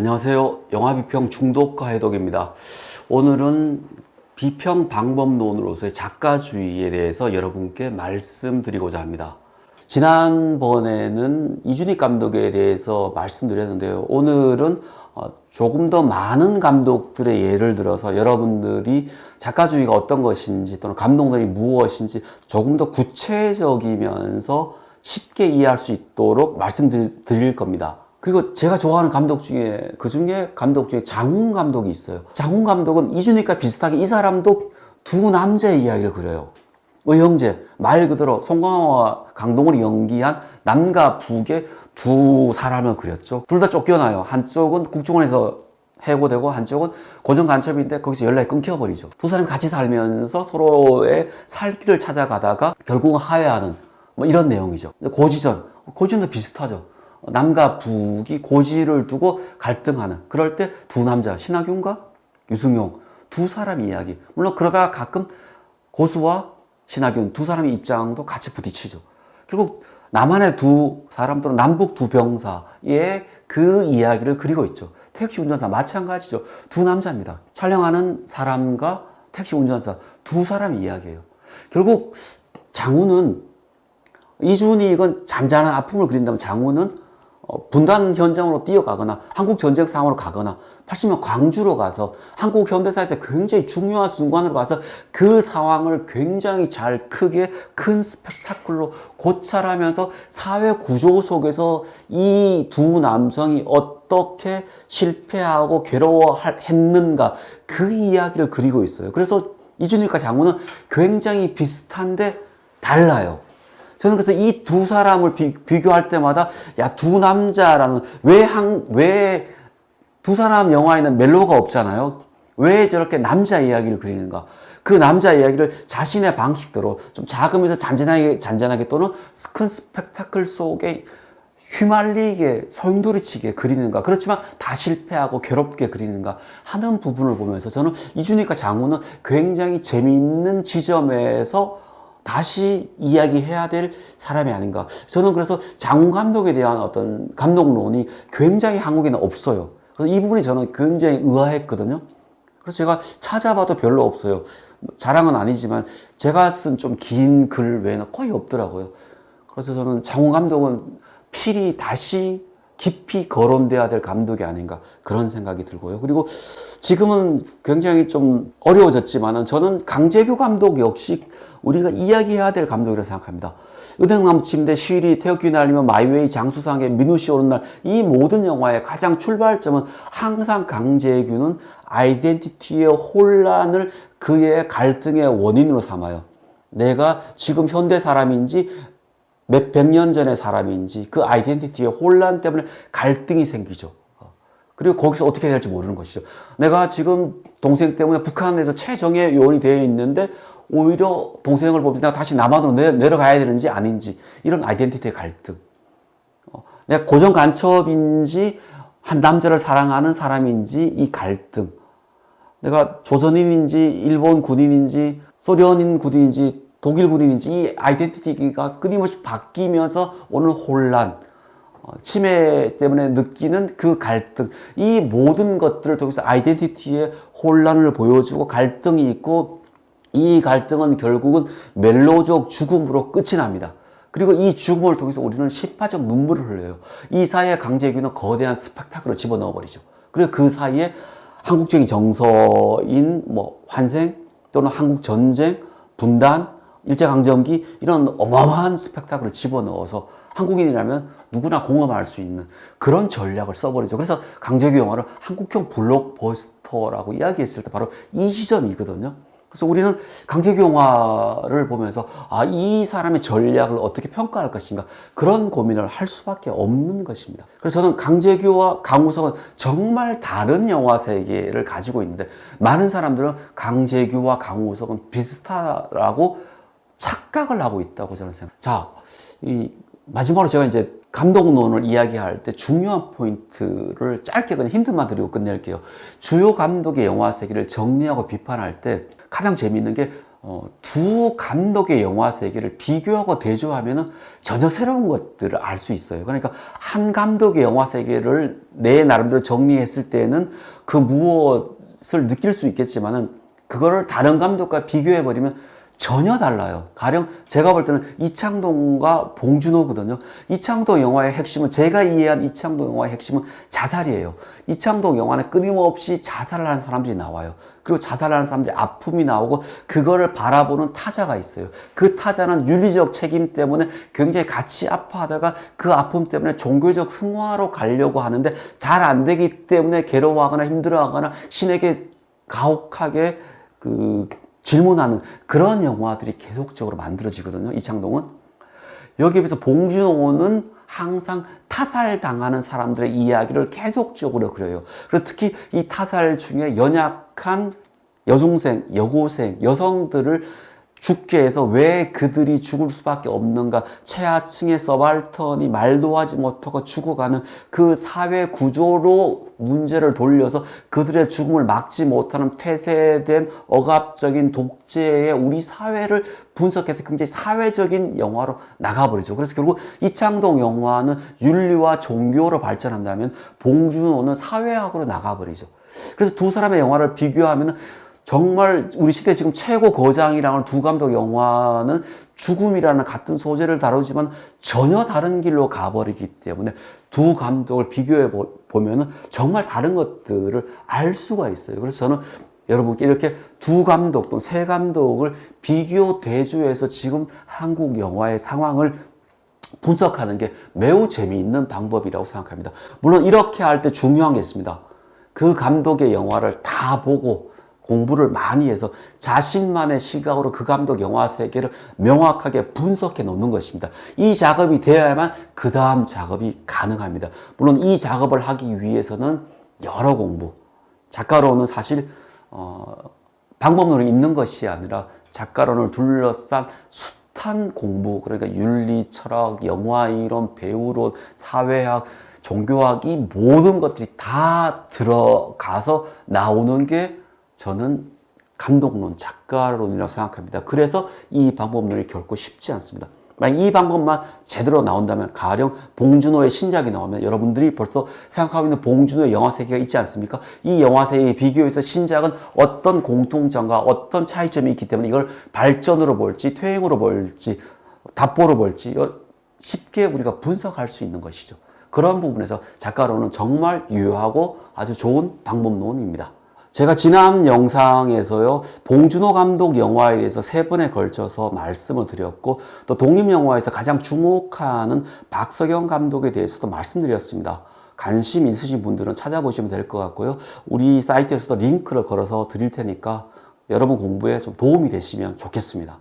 안녕하세요. 영화비평 중독과 해독입니다. 오늘은 비평 방법론으로서의 작가주의에 대해서 여러분께 말씀드리고자 합니다. 지난번에는 이준익 감독에 대해서 말씀드렸는데요. 오늘은 조금 더 많은 감독들의 예를 들어서 여러분들이 작가주의가 어떤 것인지 또는 감독론이 무엇인지 조금 더 구체적이면서 쉽게 이해할 수 있도록 말씀드릴 겁니다. 그리고 제가 좋아하는 감독 중에 감독 중에 장훈 감독이 있어요. 장훈 감독은 이준익과 비슷하게 이 사람도 두 남자의 이야기를 그려요. 의형제, 말 그대로 송강호와 강동원이 연기한 남과 북의 두 사람을 그렸죠. 둘 다 쫓겨나요. 한쪽은 국정원에서 해고되고 한쪽은 고정간첩인데 거기서 연락이 끊겨버리죠. 두 사람이 같이 살면서 서로의 살 길을 찾아가다가 결국은 화해하는 뭐 이런 내용이죠. 고지전도 비슷하죠. 남과 북이 고지를 두고 갈등하는, 그럴 때 두 남자, 신하균과 유승용 두 사람의 이야기. 물론 그러다가 가끔 고수와 신하균 두 사람의 입장도 같이 부딪히죠. 결국 남한의 두 사람 또는 남북 두 병사의 그 이야기를 그리고 있죠. 택시 운전사 마찬가지죠. 두 남자입니다. 촬영하는 사람과 택시 운전사 두 사람의 이야기예요. 결국 장훈은, 이준익은 잔잔한 아픔을 그린다면 장훈은 분단 현장으로 뛰어가거나 한국 전쟁 상황으로 가거나 80년 광주로 가서 한국 현대사에서 굉장히 중요한 순간으로 가서 그 상황을 굉장히 잘 크게 큰 스펙타클로 고찰하면서 사회 구조 속에서 이 두 남성이 어떻게 실패하고 괴로워했는가, 그 이야기를 그리고 있어요. 그래서 이준익과 장훈은 굉장히 비슷한데 달라요. 저는 그래서 이 두 사람을 비교할 때마다, 야, 두 남자라는, 왜 두 사람 영화에는 멜로가 없잖아요. 왜 저렇게 남자 이야기를 그리는가. 그 남자 이야기를 자신의 방식대로 좀 작으면서 잔잔하게 또는 큰 스펙타클 속에 휘말리게 소용돌이치게 그리는가. 그렇지만 다 실패하고 괴롭게 그리는가 하는 부분을 보면서 저는 이준익과 장훈은 굉장히 재미있는 지점에서 다시 이야기해야 될 사람이 아닌가. 저는 그래서 장훈 감독에 대한 어떤 감독론이 굉장히 한국에는 없어요. 그래서 이 부분이 저는 굉장히 의아했거든요. 그래서 제가 찾아봐도 별로 없어요. 자랑은 아니지만 제가 쓴 좀 긴 글 외에는 거의 없더라고요. 그래서 저는 장훈 감독은 필히 다시 깊이 거론돼야 될 감독이 아닌가, 그런 생각이 들고요. 그리고 지금은 굉장히 좀 어려워졌지만은 저는 강재규 감독 역시 우리가 이야기해야 될 감독이라고 생각합니다. 은행나무 침대, 쉬리, 태극기 날리면 마이웨이, 장수상의 민우씨 오는 날, 이 모든 영화의 가장 출발점은 항상 강재규는 아이덴티티의 혼란을 그의 갈등의 원인으로 삼아요. 내가 지금 현대 사람인지 몇백 년 전의 사람인지 그 아이덴티티의 혼란 때문에 갈등이 생기죠. 그리고 거기서 어떻게 해야 될지 모르는 것이죠. 내가 지금 동생 때문에 북한에서 최정예 요원이 되어 있는데 오히려 동생을 보면서 내가 다시 남한으로 내려가야 되는지 아닌지, 이런 아이덴티티의 갈등. 내가 고정 간첩인지 한 남자를 사랑하는 사람인지 이 갈등. 내가 조선인인지 일본 군인인지 소련인 군인인지 독일 군인인지 이 아이덴티티가 끊임없이 바뀌면서 오는 혼란, 치매 때문에 느끼는 그 갈등, 이 모든 것들을 통해서 아이덴티티의 혼란을 보여주고 갈등이 있고, 이 갈등은 결국은 멜로적 죽음으로 끝이 납니다. 그리고 이 죽음을 통해서 우리는 심파적 눈물을 흘려요. 이 사이에 강재규는 거대한 스펙타클을 집어넣어 버리죠. 그리고 그 사이에 한국적인 정서인 환생 또는 한국 전쟁, 분단, 일제강점기, 이런 어마어마한 스펙타클을 집어넣어서 한국인이라면 누구나 공감할 수 있는 그런 전략을 써버리죠. 그래서 강재규 영화를 한국형 블록버스터라고 이야기했을 때 바로 이 지점이거든요. 그래서 우리는 강재규 영화를 보면서 이 사람의 전략을 어떻게 평가할 것인가, 그런 고민을 할 수밖에 없는 것입니다. 그래서 저는 강재규와 강우석은 정말 다른 영화 세계를 가지고 있는데, 많은 사람들은 강재규와 강우석은 비슷하다고 착각을 하고 있다고 저는 생각합니다. 자, 마지막으로 제가 이제 감독론을 이야기할 때 중요한 포인트를 짧게 그냥 힌트만 드리고 끝낼게요. 주요 감독의 영화 세계를 정리하고 비판할 때 가장 재미있는 게 두 감독의 영화 세계를 비교하고 대조하면은 전혀 새로운 것들을 알 수 있어요. 그러니까 한 감독의 영화 세계를 내 나름대로 정리했을 때는 그 무엇을 느낄 수 있겠지만은 그거를 다른 감독과 비교해버리면 전혀 달라요. 가령 제가 볼 때는 이창동과 봉준호거든요. 이창동 영화의 핵심은, 제가 이해한 이창동 영화의 핵심은 자살이에요. 이창동 영화는 끊임없이 자살을 하는 사람들이 나와요. 그리고 자살하는 사람들이 아픔이 나오고 그거를 바라보는 타자가 있어요. 그 타자는 윤리적 책임 때문에 굉장히 같이 아파하다가 그 아픔 때문에 종교적 승화로 가려고 하는데 잘 안 되기 때문에 괴로워하거나 힘들어하거나 신에게 가혹하게 질문하는 그런 영화들이 계속적으로 만들어지거든요. 이창동은. 여기에 비해서 봉준호는 항상 타살당하는 사람들의 이야기를 계속적으로 그려요. 그리고 특히 이 타살 중에 연약한 여중생, 여고생, 여성들을 죽게 해서 왜 그들이 죽을 수밖에 없는가, 최하층의 서발턴이 말도 하지 못하고 죽어가는 그 사회 구조로 문제를 돌려서 그들의 죽음을 막지 못하는 폐쇄된 억압적인 독재의 우리 사회를 분석해서 굉장히 사회적인 영화로 나가버리죠. 그래서 결국 이창동 영화는 윤리와 종교로 발전한다면 봉준호는 사회학으로 나가버리죠. 그래서 두 사람의 영화를 비교하면 정말 우리 시대 지금 최고 거장이라는 하는 두 감독 영화는 죽음이라는 같은 소재를 다루지만 전혀 다른 길로 가버리기 때문에 두 감독을 비교해 보면은 정말 다른 것들을 알 수가 있어요. 그래서 저는 여러분께 이렇게 두 감독 또는 세 감독을 비교 대조해서 지금 한국 영화의 상황을 분석하는 게 매우 재미있는 방법이라고 생각합니다. 물론 이렇게 할 때 중요한 게 있습니다. 그 감독의 영화를 다 보고 공부를 많이 해서 자신만의 시각으로 그 감독 영화 세계를 명확하게 분석해 놓는 것입니다. 이 작업이 되어야만 그 다음 작업이 가능합니다. 물론 이 작업을 하기 위해서는 여러 공부, 작가로는 사실 방법론을 읽는 것이 아니라 작가론을 둘러싼 숱한 공부, 그러니까 윤리, 철학, 영화 이론, 배우론, 사회학, 종교학, 이 모든 것들이 다 들어가서 나오는 게 저는 감독론, 작가론이라고 생각합니다. 그래서 이 방법론이 결코 쉽지 않습니다. 만약 이 방법만 제대로 나온다면, 가령 봉준호의 신작이 나오면 여러분들이 벌써 생각하고 있는 봉준호의 영화 세계가 있지 않습니까? 이 영화 세계에 비교해서 신작은 어떤 공통점과 어떤 차이점이 있기 때문에 이걸 발전으로 볼지, 퇴행으로 볼지, 답보로 볼지 쉽게 우리가 분석할 수 있는 것이죠. 그런 부분에서 작가론은 정말 유효하고 아주 좋은 방법론입니다. 제가 지난 영상에서요, 봉준호 감독 영화에 대해서 3번에 걸쳐서 말씀을 드렸고, 또 독립영화에서 가장 주목하는 박석영 감독에 대해서도 말씀드렸습니다. 관심 있으신 분들은 찾아보시면 될 것 같고요. 우리 사이트에서도 링크를 걸어서 드릴 테니까 여러분 공부에 좀 도움이 되시면 좋겠습니다.